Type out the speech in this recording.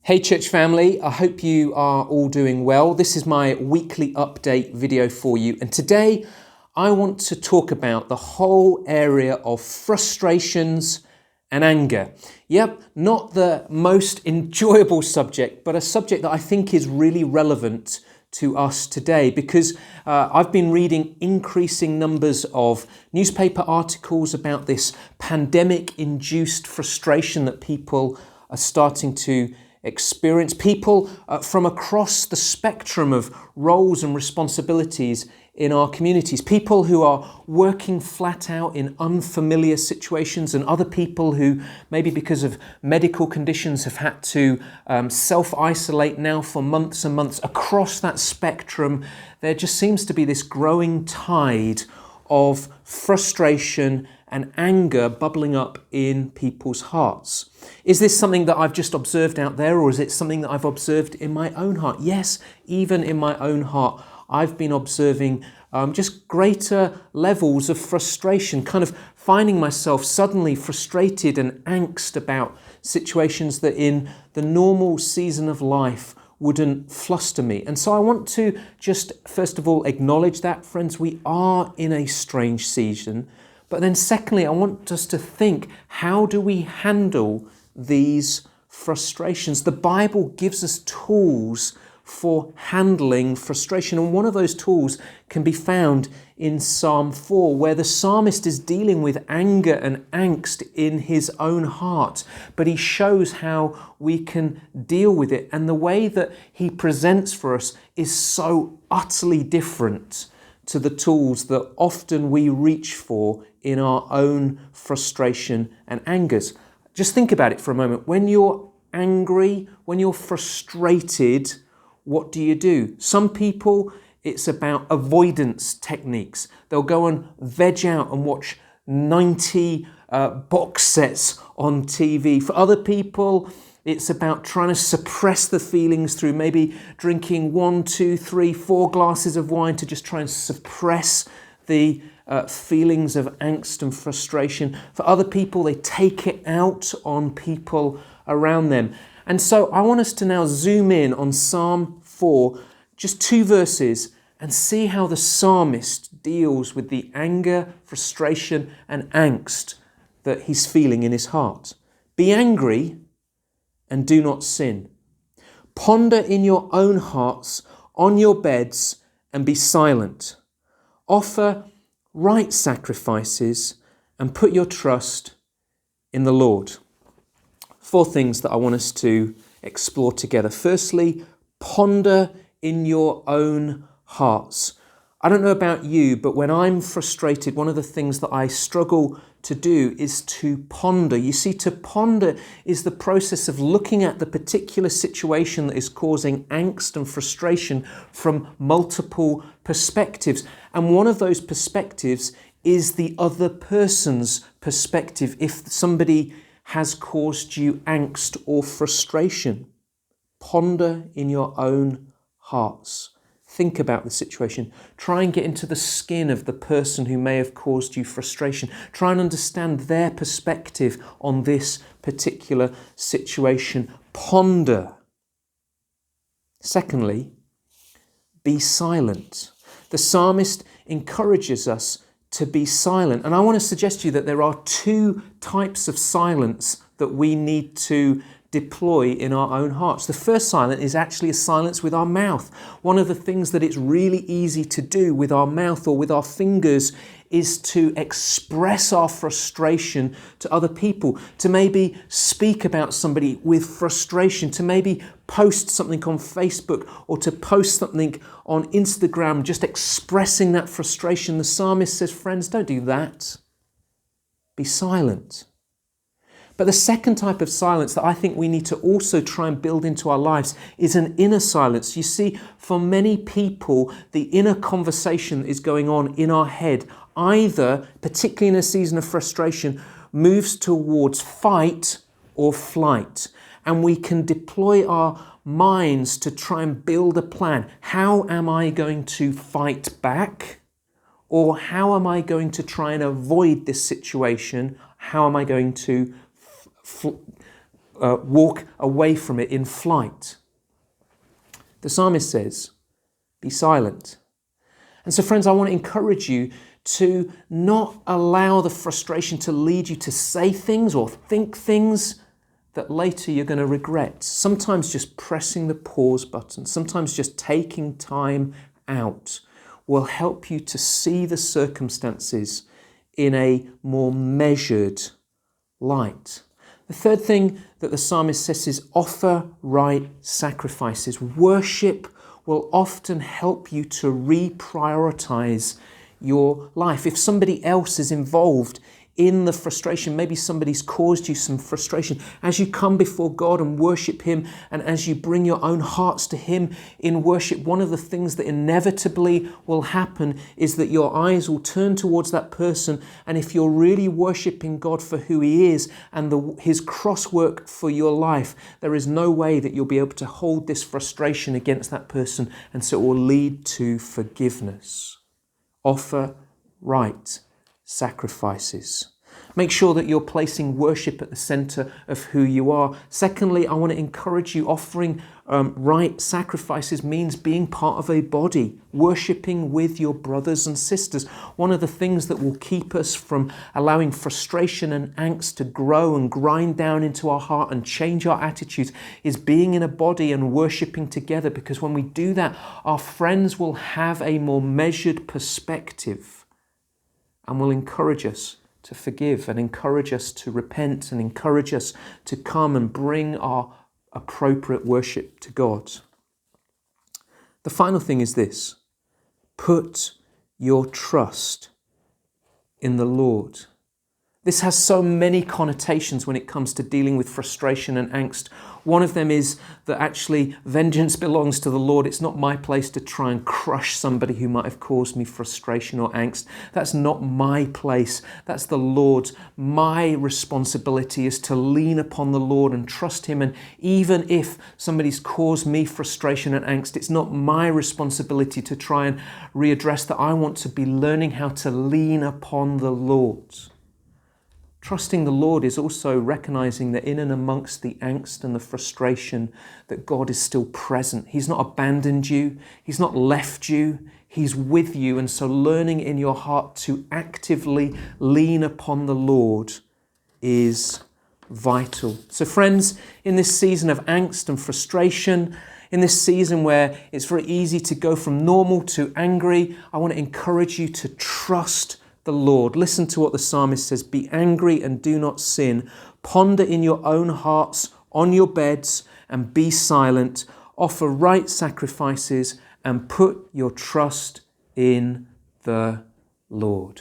Hey church family, I hope you are all doing well. This is my weekly update video for you, and today I want to talk about the whole area of frustrations and anger. Yep, not the most enjoyable subject, but a subject that I think is really relevant to us today because I've been reading increasing numbers of newspaper articles about this pandemic-induced frustration that people are starting to experience. People from across the spectrum of roles and responsibilities in our communities. People who are working flat out in unfamiliar situations, and other people who maybe because of medical conditions have had to self-isolate now for months and months. Across that spectrum, there just seems to be this growing tide of frustration and anger bubbling up in people's hearts. Is this something that I've just observed out there, or is it something that I've observed in my own heart? Yes, even in my own heart, I've been observing just greater levels of frustration, kind of finding myself suddenly frustrated and angst about situations that in the normal season of life wouldn't fluster me. And so I want to just first of all acknowledge that, friends, we are in a strange season. But then secondly, I want us to think, how do we handle these frustrations? The Bible gives us tools for handling frustration. And one of those tools can be found in Psalm 4, where the psalmist is dealing with anger and angst in his own heart. But he shows how we can deal with it. And the way that he presents for us is so utterly different to the tools that often we reach for in our own frustration and angers. Just think about it for a moment. When you're angry, when you're frustrated, what do? Some people, it's about avoidance techniques. They'll go and veg out and watch 90 box sets on TV. For other people, it's about trying to suppress the feelings through maybe drinking 1, 2, 3, 4 glasses of wine to just try and suppress the feelings of angst and frustration. For other people, they take it out on people around them. And so I want us to now zoom in on Psalm 4, just 2 verses, and see how the psalmist deals with the anger, frustration, and angst that he's feeling in his heart. Be angry and do not sin. Ponder in your own hearts on your beds and be silent. Offer right sacrifices and put your trust in the Lord. 4 things that I want us to explore together. Firstly, ponder in your own hearts. I don't know about you, but when I'm frustrated, one of the things that I struggle to do is to ponder. You see, to ponder is the process of looking at the particular situation that is causing angst and frustration from multiple perspectives. And one of those perspectives is the other person's perspective. If somebody has caused you angst or frustration, ponder in your own hearts. Think about the situation. Try and get into the skin of the person who may have caused you frustration. Try and understand their perspective on this particular situation. Ponder. Secondly, be silent. The psalmist encourages us to be silent. And I want to suggest to you that there are 2 types of silence that we need to deploy in our own hearts. The first silence is actually a silence with our mouth. One of the things that it's really easy to do with our mouth or with our fingers is to express our frustration to other people, to maybe speak about somebody with frustration, to maybe post something on Facebook or to post something on Instagram, just expressing that frustration. The psalmist says, friends, don't do that. Be silent. But the second type of silence that I think we need to also try and build into our lives is an inner silence. You see, for many people, the inner conversation that is going on in our head, either, particularly in a season of frustration, moves towards fight or flight. And we can deploy our minds to try and build a plan. How am I going to fight back? Or how am I going to try and avoid this situation? How am I going to walk away from it in flight. The psalmist says, be silent. And so, friends, I want to encourage you to not allow the frustration to lead you to say things or think things that later you're going to regret. Sometimes just pressing the pause button, sometimes just taking time out will help you to see the circumstances in a more measured light. The third thing that the psalmist says is offer right sacrifices. Worship will often help you to reprioritize your life. If somebody else is involved in the frustration, maybe somebody's caused you some frustration, as you come before God and worship Him, and as you bring your own hearts to Him in worship, one of the things that inevitably will happen is that your eyes will turn towards that person, and if you're really worshiping God for who He is and His cross work for your life, there is no way that you'll be able to hold this frustration against that person, and so it will lead to forgiveness. Offer right sacrifices. Make sure that you're placing worship at the center of who you are. Secondly, I want to encourage you, offering right sacrifices means being part of a body, worshiping with your brothers and sisters. One of the things that will keep us from allowing frustration and angst to grow and grind down into our heart and change our attitudes is being in a body and worshiping together, because when we do that, our friends will have a more measured perspective and will encourage us to forgive and encourage us to repent and encourage us to come and bring our appropriate worship to God. The final thing is this: put your trust in the Lord. This has so many connotations when it comes to dealing with frustration and angst. One of them is that actually vengeance belongs to the Lord. It's not my place to try and crush somebody who might have caused me frustration or angst. That's not my place. That's the Lord's. My responsibility is to lean upon the Lord and trust Him. And even if somebody's caused me frustration and angst, it's not my responsibility to try and readdress that. I want to be learning how to lean upon the Lord. Trusting the Lord is also recognizing that in and amongst the angst and the frustration, that God is still present. He's not abandoned you. He's not left you. He's with you. And so learning in your heart to actively lean upon the Lord is vital. So friends, in this season of angst and frustration, in this season where it's very easy to go from normal to angry, I want to encourage you to trust the Lord. Listen to what the psalmist says: be angry and do not sin. Ponder in your own hearts on your beds and be silent. Offer right sacrifices and put your trust in the Lord.